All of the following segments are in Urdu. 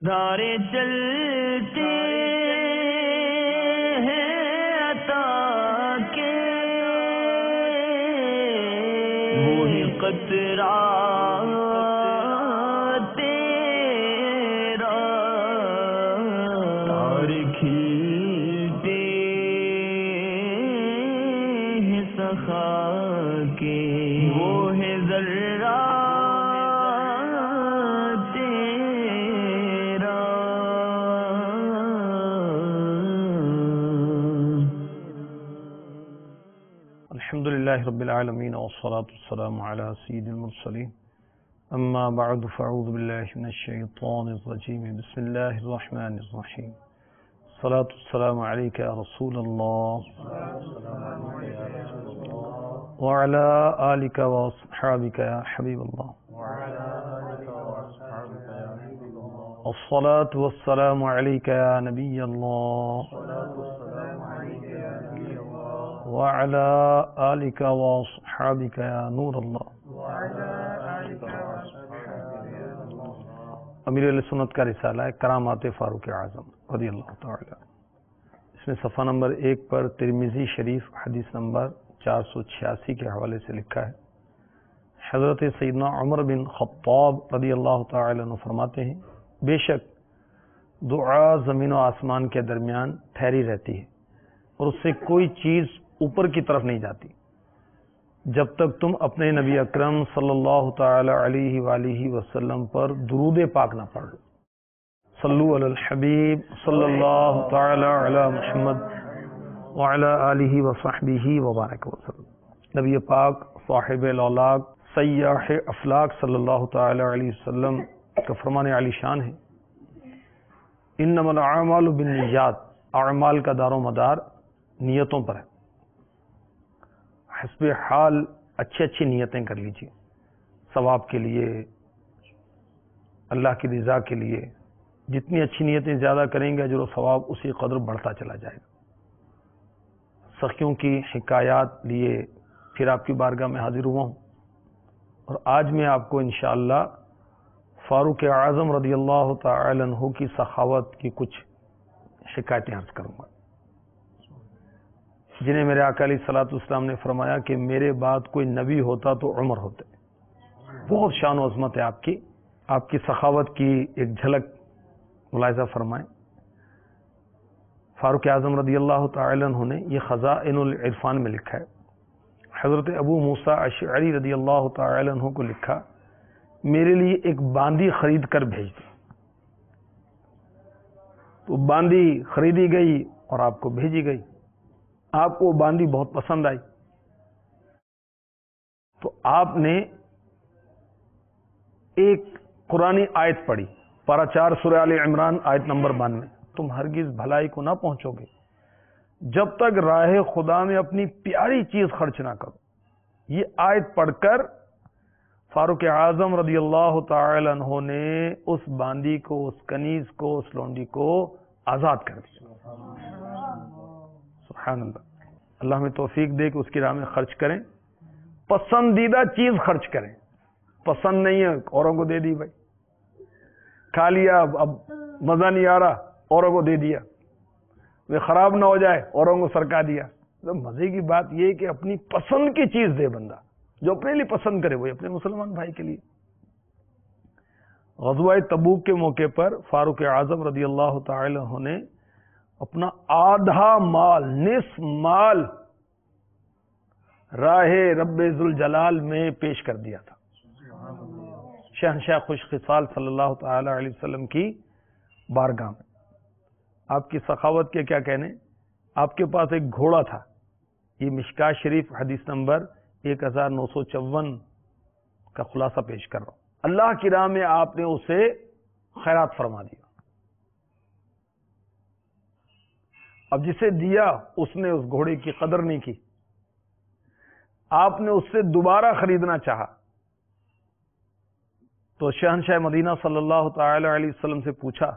دھارے چلتے ہیں عطا کے وہی قطرہ تیرا تار کھلتے ہیں سخا کے وہ ہے ذرہ الحمد لله رب العالمين والصلاة والسلام على سيد المرسلين أما بعد فأعوذ بالله من الشيطان الرجيم بسم الله الرحمن الرحيم الصلاة والسلام عليك يا رسول الله وعلى آلك وأصحابك يا حبيب الله الصلاة والسلام عليك يا نبي الله وعلى آلك وأصحابك يا نور الله. امیر اہل سنت کا رسالہ ہے کرامات فاروق اعظم رضی اللہ تعالی. اس میں صفحہ نمبر 1 پر ترمذی شریف حدیث نمبر 486 کے حوالے سے لکھا ہے، حضرت سیدنا عمر بن خطاب رضی اللہ تعالی عنہ فرماتے ہیں، بے شک دعا زمین و آسمان کے درمیان ٹھہری رہتی ہے اور اس سے کوئی چیز اوپر کی طرف نہیں جاتی جب تک تم اپنے نبی اکرم صلی اللہ تعالی علیہ وآلہ وسلم پر درود پاک نہ پڑھ لو. صلو علی الحبیب صلی اللہ تعالی علی محمد وعلی آلہ وصحبہ وبارک وسلم. نبی پاک صاحب الاولاق سیاح افلاق صلی اللہ تعالی علیہ وسلم کا فرمان عالی شان ہے، انما الاعمال بالنیات، اعمال کا دار و مدار نیتوں پر ہے. حسب حال اچھی نیتیں کر لیجیے، ثواب کے لیے، اللہ کی رضا کے لیے. جتنی اچھی نیتیں زیادہ کریں گے اجر و ثواب اسی قدر بڑھتا چلا جائے گا. سخیوں کی حکایات لیے پھر آپ کی بارگاہ میں حاضر ہوا ہوں، اور آج میں آپ کو انشاءاللہ فاروق اعظم رضی اللہ تعالی عنہ کی سخاوت کی کچھ حکایتیں عرض کروں گا، جنہیں میرے آقا علیہ الصلوۃ والسلام نے فرمایا کہ میرے بعد کوئی نبی ہوتا تو عمر ہوتے. بہت شان و عظمت ہے آپ کی سخاوت کی ایک جھلک ملاحظہ فرمائیں. فاروق اعظم رضی اللہ تعالی عنہ نے یہ خزائن العرفان میں لکھا ہے، حضرت ابو موسیٰ اشعری رضی اللہ تعالی عنہ کو لکھا، میرے لیے ایک باندی خرید کر بھیج دی. تو باندی خریدی گئی اور آپ کو بھیجی گئی. آپ کو باندی بہت پسند آئی تو آپ نے ایک قرآنی آیت پڑھی، پارہ 4 سورہ آل عمران آیت نمبر 92، تم ہرگز بھلائی کو نہ پہنچو گے جب تک راہ خدا میں اپنی پیاری چیز خرچ نہ کرو. یہ آیت پڑھ کر فاروق اعظم رضی اللہ تعالی عنہ نے اس باندی کو، اس کنیز کو، اس لونڈی کو آزاد کر دیا. سبحان اللہ. اللہ ہمیں توفیق دے کہ اس کی راہ میں خرچ کریں، پسندیدہ چیز خرچ کریں. پسند نہیں ہے اوروں کو دے دی، بھائی کھا لیا اب مزہ نہیں آ رہا اوروں کو دے دیا، وہ خراب نہ ہو جائے اوروں کو سرکا دیا. مزے کی بات یہ کہ اپنی پسند کی چیز دے بندہ، جو اپنے لیے پسند کرے وہی اپنے مسلمان بھائی کے لیے. غزوہ تبوک کے موقع پر فاروق اعظم رضی اللہ تعالی عنہ نے اپنا آدھا مال، نصف مال راہ رب ذوالجلال میں پیش کر دیا تھا. شہنشاہ خوش خصال صلی اللہ تعالی علیہ وسلم کی بارگاہ میں. آپ کی سخاوت کے کیا کہنے. آپ کے پاس ایک گھوڑا تھا، یہ مشکاہ شریف حدیث نمبر 1954 کا خلاصہ پیش کر رہا ہوں. اللہ کی راہ میں آپ نے اسے خیرات فرما دیا. اب جسے دیا اس نے اس گھوڑے کی قدر نہیں کی، آپ نے اس سے دوبارہ خریدنا چاہا تو شہنشاہ مدینہ صلی اللہ تعالی علیہ وسلم سے پوچھا،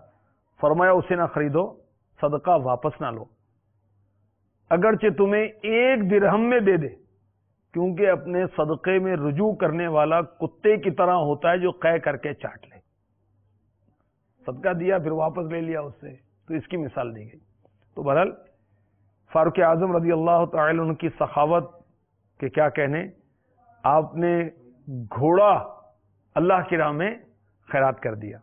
فرمایا اسے نہ خریدو، صدقہ واپس نہ لو، اگرچہ تمہیں 1 درہم میں دے دے، کیونکہ اپنے صدقے میں رجوع کرنے والا کتے کی طرح ہوتا ہے جو قے کر کے چاٹ لے. صدقہ دیا پھر واپس لے لیا اس سے، تو اس کی مثال دی گئی۔ تو بہرحال فاروق اعظم رضی اللہ تعالی عنہ کی سخاوت کے کیا کہنے، آپ نے گھوڑا اللہ کی راہ میں خیرات کر دیا۔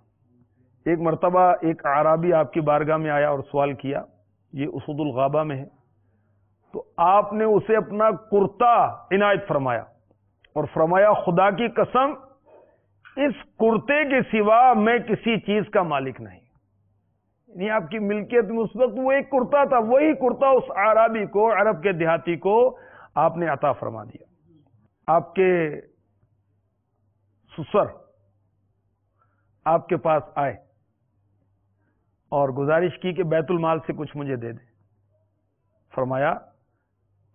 ایک مرتبہ ایک اعرابی آپ کی بارگاہ میں آیا اور سوال کیا، یہ اسود الغابہ میں ہے، تو آپ نے اسے اپنا کرتا عنایت فرمایا اور فرمایا خدا کی قسم اس کرتے کے سوا میں کسی چیز کا مالک نہیں۔ یعنی آپ کی ملکیت میں اس وقت وہ ایک کرتا تھا، وہی کرتا اس اعرابی کو، عرب کے دیہاتی کو آپ نے عطا فرما دیا۔ آپ کے سسر آپ کے پاس آئے اور گزارش کی کہ بیت المال سے کچھ مجھے دے دیں۔ فرمایا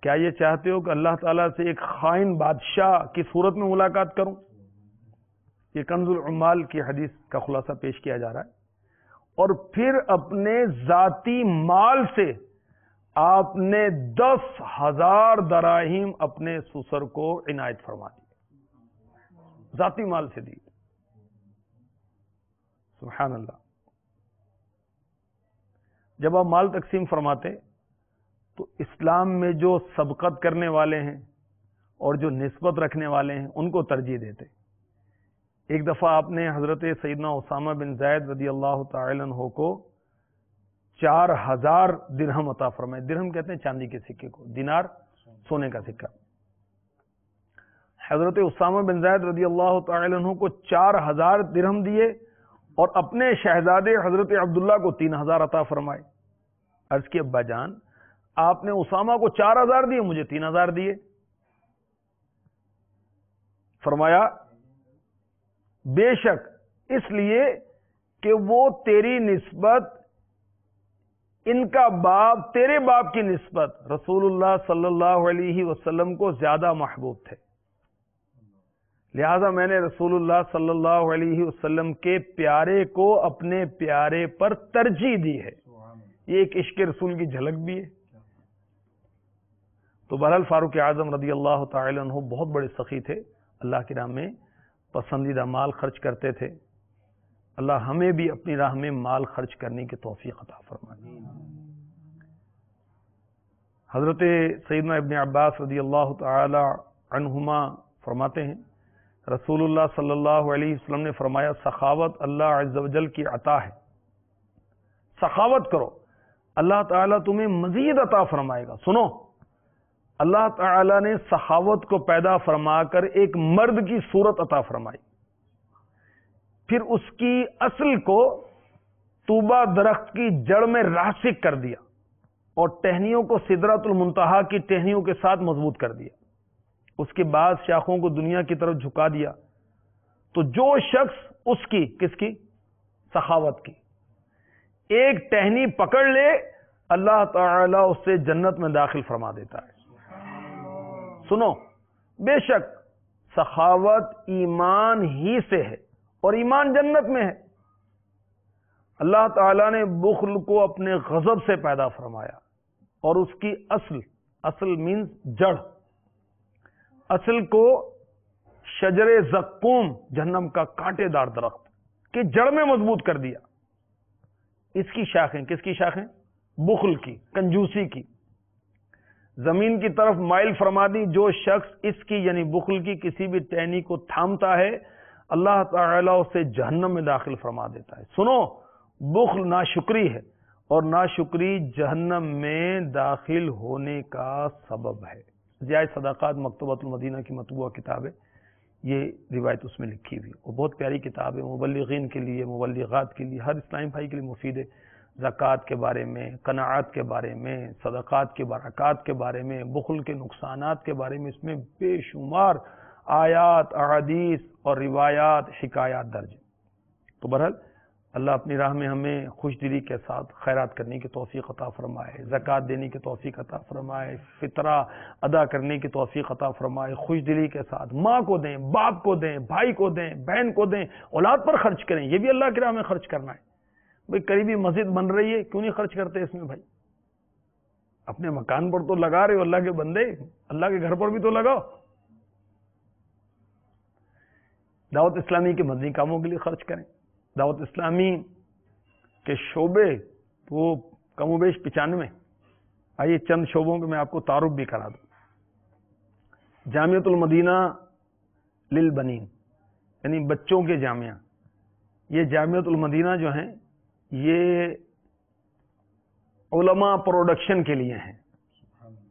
کیا یہ چاہتے ہو کہ اللہ تعالیٰ سے ایک خائن بادشاہ کی صورت میں ملاقات کروں؟ یہ کنز العمال کی حدیث کا خلاصہ پیش کیا جا رہا ہے۔ اور پھر اپنے ذاتی مال سے آپ نے 10,000 دراہیم اپنے سسر کو عنایت فرما دی، ذاتی مال سے دی۔ سبحان اللہ۔ جب آپ مال تقسیم فرماتے تو اسلام میں جو سبقت کرنے والے ہیں اور جو نسبت رکھنے والے ہیں ان کو ترجیح دیتے۔ ایک دفعہ آپ نے حضرت سیدنا اسامہ بن زید رضی اللہ تعالی عنہ کو 4,000 درہم عطا فرمائے۔ درہم کہتے ہیں چاندی کے سکے کو، دینار سونے کا سکہ۔ حضرت اسامہ بن زید رضی اللہ تعالی عنہ کو 4,000 درہم دیے اور اپنے شہزادے حضرت عبداللہ کو 3,000 عطا فرمائے۔ عرض کی ابا جان آپ نے اسامہ کو 4,000 دیے، مجھے 3,000 دیے۔ فرمایا بے شک اس لیے کہ وہ تیری نسبت، ان کا باپ تیرے باپ کی نسبت رسول اللہ صلی اللہ علیہ وسلم کو زیادہ محبوب تھے، لہذا میں نے رسول اللہ صلی اللہ علیہ وسلم کے پیارے کو اپنے پیارے پر ترجیح دی ہے۔ یہ ایک عشق رسول کی جھلک بھی ہے۔ تو بہرحال فاروق اعظم رضی اللہ تعالی عنہ بہت بڑے سخی تھے، اللہ کی راہ میں پسندیدہ مال خرچ کرتے تھے۔ اللہ ہمیں بھی اپنی راہ میں مال خرچ کرنے کی توفیق عطا فرمائے۔ حضرت سیدنا ابن عباس رضی اللہ تعالی عنہما فرماتے ہیں رسول اللہ صلی اللہ علیہ وسلم نے فرمایا سخاوت اللہ عز و جل کی عطا ہے، سخاوت کرو اللہ تعالیٰ تمہیں مزید عطا فرمائے گا۔ سنو، اللہ تعالیٰ نے سخاوت کو پیدا فرما کر ایک مرد کی صورت عطا فرمائی، پھر اس کی اصل کو طوبہ درخت کی جڑ میں راسخ کر دیا اور ٹہنیوں کو سدرۃ المنتہا کی ٹہنیوں کے ساتھ مضبوط کر دیا، اس کے بعد شاخوں کو دنیا کی طرف جھکا دیا۔ تو جو شخص اس کی کس کی سخاوت کی ایک ٹہنی پکڑ لے، اللہ تعالیٰ اس سے جنت میں داخل فرما دیتا ہے۔ سنو، بے شک سخاوت ایمان ہی سے ہے اور ایمان جنت میں ہے۔ اللہ تعالیٰ نے بخل کو اپنے غضب سے پیدا فرمایا اور اس کی اصل مینز جڑ، اصل کو شجر زقوم جہنم کا کانٹے دار درخت کے جڑ میں مضبوط کر دیا۔ اس کی شاخیں کس کی شاخیں؟ بخل کی، کنجوسی کی، زمین کی طرف مائل فرما دی۔ جو شخص اس کی یعنی بخل کی کسی بھی ٹہنی کو تھامتا ہے اللہ تعالیٰ اسے جہنم میں داخل فرما دیتا ہے۔ سنو، بخل ناشکری ہے اور ناشکری جہنم میں داخل ہونے کا سبب ہے۔ ضیاء صدقات مکتبۃ المدینہ کی مطبوعہ کتاب ہے، یہ روایت اس میں لکھی ہوئی اور بہت پیاری کتاب ہے، مبلغین کے لیے، مبلغات کے لیے، ہر اسلامی بھائی کے لیے مفید ہے۔ زکوٰۃ کے بارے میں، قناعت کے بارے میں، صدقات کے برکات کے بارے میں، بخل کے نقصانات کے بارے میں اس میں بے شمار آیات، احادیث اور روایات، حکایات درج ہیں۔ تو بہرحال اللہ اپنی راہ میں ہمیں خوش دلی کے ساتھ خیرات کرنے کی توفیق عطا فرمائے، زکوٰۃ دینے کی توفیق عطا فرمائے، فطرہ ادا کرنے کی توفیق عطا فرمائے۔ خوش دلی کے ساتھ ماں کو دیں، باپ کو دیں، بھائی کو دیں، بہن کو دیں، اولاد پر خرچ کریں، یہ بھی اللہ کی راہ میں خرچ کرنا ہے۔ بھئی قریبی مسجد بن رہی ہے، کیوں نہیں خرچ کرتے اس میں؟ بھائی اپنے مکان پر تو لگا رہے ہو، اللہ کے بندے اللہ کے گھر پر بھی تو لگاؤ۔ دعوت اسلامی کے مدنی کاموں کے لیے خرچ کریں، دعوت اسلامی کہ شعبے وہ کم و بیش 95. آئیے چند شعبوں کے میں آپ کو تعارف بھی کرا دوں. جامعۃ المدینہ للبنین یعنی بچوں کے جامعہ. یہ جامعۃ المدینہ جو ہیں یہ علماء پروڈکشن کے لیے ہیں.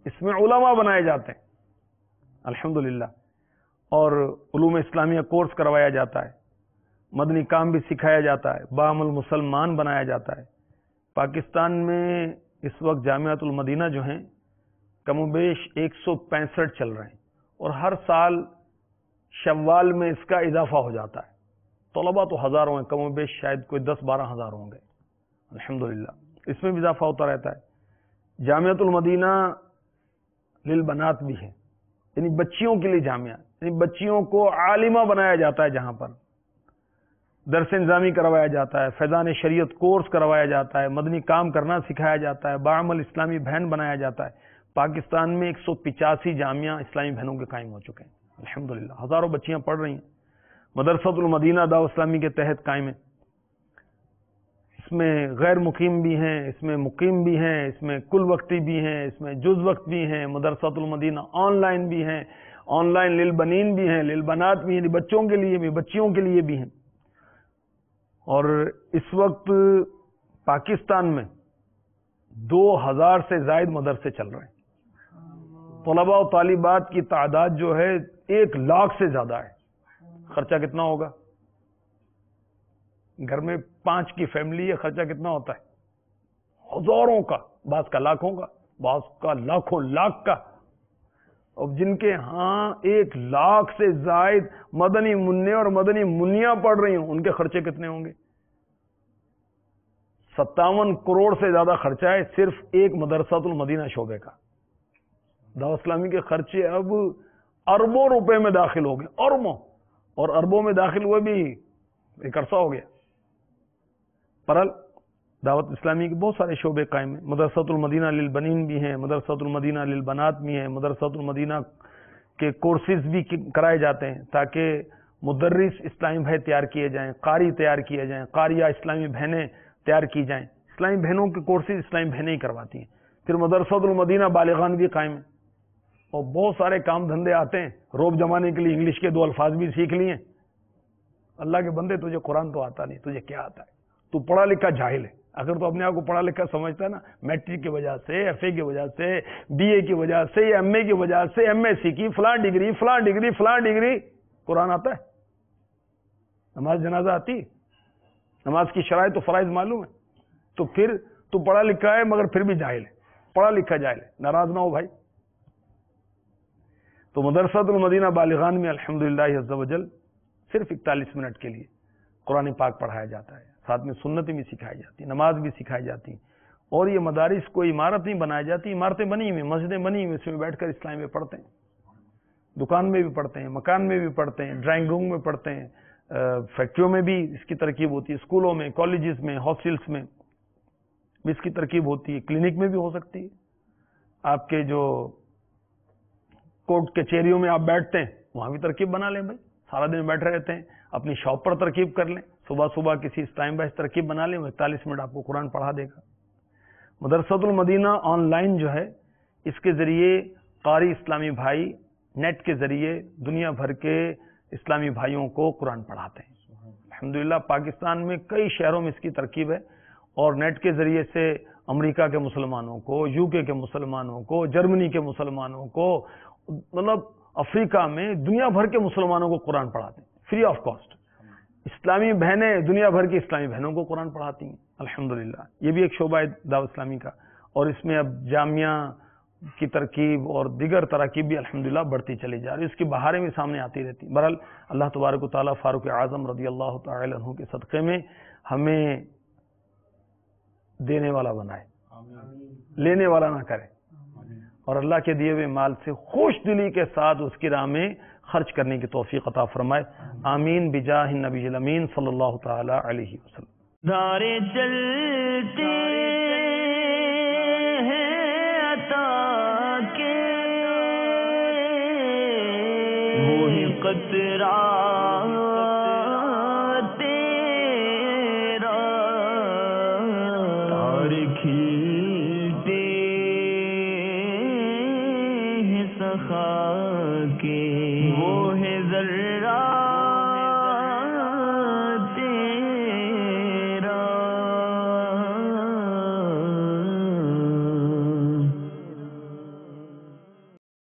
اس میں علماء بنائے جاتے ہیں الحمدللہ، اور علوم اسلامیہ کورس کروایا جاتا ہے، مدنی کام بھی سکھایا جاتا ہے، بعمل مسلمان بنایا جاتا ہے. پاکستان میں اس وقت جامعۃ المدینہ جو ہیں کم و بیش 165 چل رہے ہیں، اور ہر سال شوال میں اس کا اضافہ ہو جاتا ہے. طلباء تو ہزاروں ہیں، کم و بیش شاید کوئی 10-12 ہزار ہوں گے الحمدللہ. اس میں بھی اضافہ ہوتا رہتا ہے. جامعۃ المدینہ للبنات بھی ہے، یعنی بچیوں کے لیے جامعہ، یعنی بچیوں کو عالمہ بنایا جاتا ہے، جہاں پر درس نظامی کروایا جاتا ہے، فیضان شریعت کورس کروایا جاتا ہے، مدنی کام کرنا سکھایا جاتا ہے، بعمل اسلامی بہن بنایا جاتا ہے. پاکستان میں 185 جامعہ اسلامی بہنوں کے قائم ہو چکے ہیں الحمدللہ. ہزاروں بچیاں پڑھ رہی ہیں. مدرسۃ المدینہ دعوت اسلامی کے تحت قائم ہے. اس میں غیر مقیم بھی ہیں، اس میں مقیم بھی ہیں، اس میں کل وقتی بھی ہیں، اس میں جز وقت بھی ہیں. مدرسۃ المدینہ آن لائن بھی ہیں، آن لائن للبنین بھی ہیں، للبنات بھی ہیں، بچوں کے لیے بھی، بچیوں کے لیے بھی ہیں. اور اس وقت پاکستان میں 2000 سے زائد مدرسے چل رہے ہیں. طلباء و طالبات کی تعداد جو ہے 1 لاکھ سے زیادہ ہے. خرچہ کتنا ہوگا؟ گھر میں 5 کی فیملی ہے، خرچہ کتنا ہوتا ہے؟ ہزاروں کا، بعض کا لاکھوں کا، بعض کا لاکھوں لاکھ کا. اور جن کے ہاں 1 لاکھ سے زائد مدنی منع اور مدنی منیاں پڑھ رہی ہوں، ان کے خرچے کتنے ہوں گے؟ 57 کروڑ سے زیادہ خرچہ ہے صرف ایک مدرسۃ المدینہ شعبے کا. دعوت اسلامی کے خرچے اب اربوں روپے میں داخل ہو گئے، اربوں، اور اربوں میں داخل ہوئے بھی ایک عرصہ ہو گیا. پرل دعوت اسلامی کے بہت سارے شعبے قائم ہیں. مدرسۃ المدینہ للبنین بھی ہیں، مدرسۃ المدینہ للبنات بھی ہیں. مدرسۃ المدینہ کے کورسز بھی کرائے جاتے ہیں تاکہ مدرس اسلامی بھائی تیار کیے جائیں، قاری تیار کیے جائیں، قاریہ اسلامی بہنیں تیار کی جائیں. اسلامی بہنوں کے کورسز اسلامی بہنیں ہی کرواتی ہیں. پھر مدرسۃ المدینہ بالغان بھی قائم ہے، اور بہت سارے کام دھندے آتے ہیں. روب جمانے کے لیے انگلش کے 2 الفاظ بھی سیکھ لیے. اللہ کے بندے تجھے قرآن تو آتا نہیں، تجھے کیا آتا ہے؟ تو پڑھا لکھا جاہل ہے. اگر تو اپنے آپ کو پڑھا لکھا سمجھتا ہے نا، میٹرک کی وجہ سے، ایف اے کی وجہ سے، بی اے کی وجہ سے، ایم اے کی وجہ سے، ایم ایس سی کی فلاں ڈگری، فلاں ڈگری، فلاں ڈگری، قرآن آتا ہے؟ نماز جنازہ آتی؟ نماز کی شرائط و فرائض معلوم ہے؟ تو پھر تو پڑھا لکھا ہے مگر پھر بھی جاہل ہے. پڑھا لکھا جاہل ہے، ناراض نہ ہو بھائی. تو مدرسۃ المدینہ بالغان میں الحمدللہ عز و جل صرف 41 منٹ کے لیے قرآن پاک پڑھایا جاتا ہے، ساتھ میں سنتیں بھی سکھائی جاتی ہیں، نماز بھی سکھائی جاتی ہیں. اور یہ مدارس کوئی عمارت نہیں بنائی جاتی، عمارتیں بنی ہوئی، مسجدیں بنی ہوئی، اس میں بیٹھ کر اسلام میں پڑھتے ہیں. دکان میں بھی پڑھتے ہیں، مکان میں بھی پڑھتے ہیں، ڈرائنگ روم میں پڑھتے ہیں، فیکٹریوں میں بھی اس کی ترکیب ہوتی ہے، اسکولوں میں، کالجز میں، ہاسٹلس میں بھی اس کی ترکیب ہوتی ہے، کلینک میں بھی ہو سکتی ہے. آپ کے جو کورٹ کچہریوں میں آپ بیٹھتے ہیں وہاں بھی ترکیب بنا لیں بھائی. سارا دن بیٹھے رہتے ہیں، اپنی شاپ پر ترکیب کر لیں، صبح صبح کسی ٹائم بائی ترکیب بنا لیں، 41 منٹ آپ کو قرآن پڑھا دے گا. مدرسۃ المدینہ آن لائن جو ہے، اس کے ذریعے قاری اسلامی بھائی نیٹ کے ذریعے دنیا بھر کے اسلامی بھائیوں کو قرآن پڑھاتے ہیں. الحمدللہ پاکستان میں کئی شہروں میں اس کی ترکیب ہے، اور نیٹ کے ذریعے سے امریکہ کے مسلمانوں کو، یو کے مسلمانوں کو، جرمنی کے مسلمانوں کو، مطلب افریقہ میں دنیا بھر کے مسلمانوں کو قرآن پڑھاتے ہیں فری آف کاسٹ. اسلامی بہنیں دنیا بھر کی اسلامی بہنوں کو قرآن پڑھاتی ہیں الحمدللہ. یہ بھی ایک شعبہ ہے دعوت اسلامی کا. اور اس میں اب جامعہ کی ترکیب اور دیگر تراکیب بھی الحمدللہ بڑھتی چلی جا رہی ہے. اس کی بہاریں بھی سامنے آتی رہتی. بہرحال اللہ تبارک و تعالیٰ فاروق اعظم رضی اللہ تعالی عنہ کے صدقے میں ہمیں دینے والا بنائے، لینے والا نہ کرے، اور اللہ کے دیے ہوئے مال سے خوش دلی کے ساتھ اس کی راہ میں خرچ کرنے کی توفیق عطا فرمائے. آمین بجاہ النبی الامین صلی اللہ تعالی علیہ وسلم. دارے چلتے ہیں عطا کے، وہی قطرہ کھلتے ہیں سخا کے، وہ ہے ذرہ